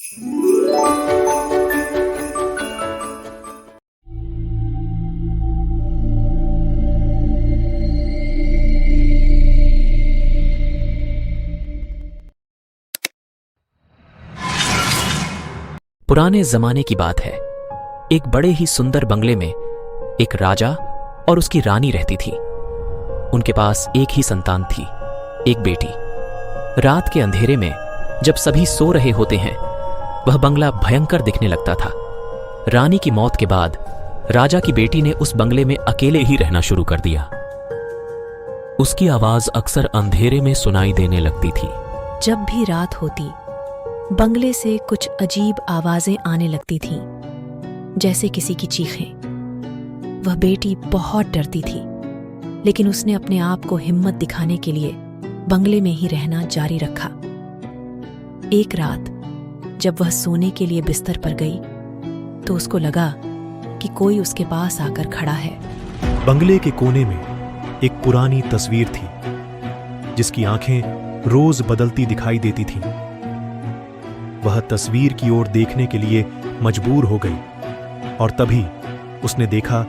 पुराने जमाने की बात है। एक बड़े ही सुंदर बंगले में एक राजा और उसकी रानी रहती थी। उनके पास एक ही संतान थी, एक बेटी। रात के अंधेरे में जब सभी सो रहे होते हैं, वह बंगला भयंकर दिखने लगता था। रानी की मौत के बाद राजा की बेटी ने उस बंगले में अकेले ही रहना शुरू कर दिया। उसकी आवाज अक्सर अंधेरे में सुनाई देने लगती थी। जब भी रात होती, बंगले से कुछ अजीब आवाजें आने लगती थीं, जैसे किसी की चीखें। वह बेटी बहुत डरती थी, लेकिन उसने अपने आप को हिम्मत दिखाने के लिए बंगले में ही रहना जारी रखा। एक रात जब वह सोने के लिए बिस्तर पर गई, तो उसको लगा कि कोई उसके पास आकर खड़ा है। बंगले के कोने में एक पुरानी तस्वीर थी, जिसकी आंखें रोज बदलती दिखाई देती थीं। वह तस्वीर की ओर देखने के लिए मजबूर हो गई और तभी उसने देखा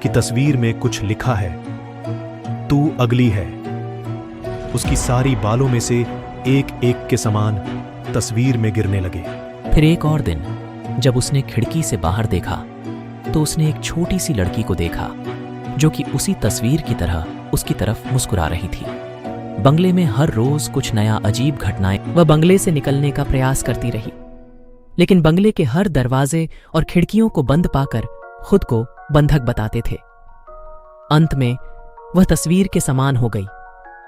कि तस्वीर में कुछ लिखा है, तू अगली है। उसकी सारी बालों में से एक एक के समान तस्वीर में गिरने लगे। फिर एक और दिन जब उसने खिड़की से बाहर देखा, तो उसने एक छोटी सी लड़की को देखा, जो कि उसी तस्वीर की तरह उसकी तरफ मुस्कुरा रही थी। बंगले में हर रोज कुछ नया अजीब घटनाएं। वह बंगले से निकलने का प्रयास करती रही, लेकिन बंगले के हर दरवाजे और खिड़कियों को बंद पाकर खुद को बंधक बताते थे। अंत में वह तस्वीर के समान हो गई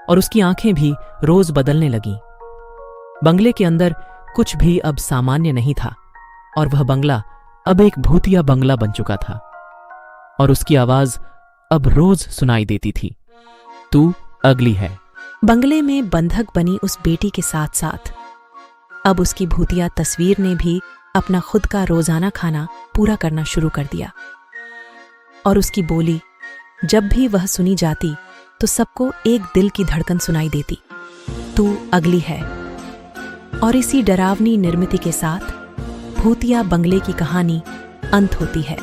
और उसकी आंखें भी रोज बदलने लगीं। बंगले के अंदर कुछ भी अब सामान्य नहीं था और वह बंगला अब एक भूतिया बंगला बन चुका था और उसकी आवाज अब रोज सुनाई देती थी, तू अगली है। बंगले में बंधक बनी उस बेटी के साथ साथ अब उसकी भूतिया तस्वीर ने भी अपना खुद का रोजाना खाना पूरा करना शुरू कर दिया और उसकी बोली जब भी वह सुनी जाती तो सबको एक दिल की धड़कन सुनाई देती, तू अगली है। और इसी डरावनी निर्मिति के साथ भूतिया बंगले की कहानी अंत होती है।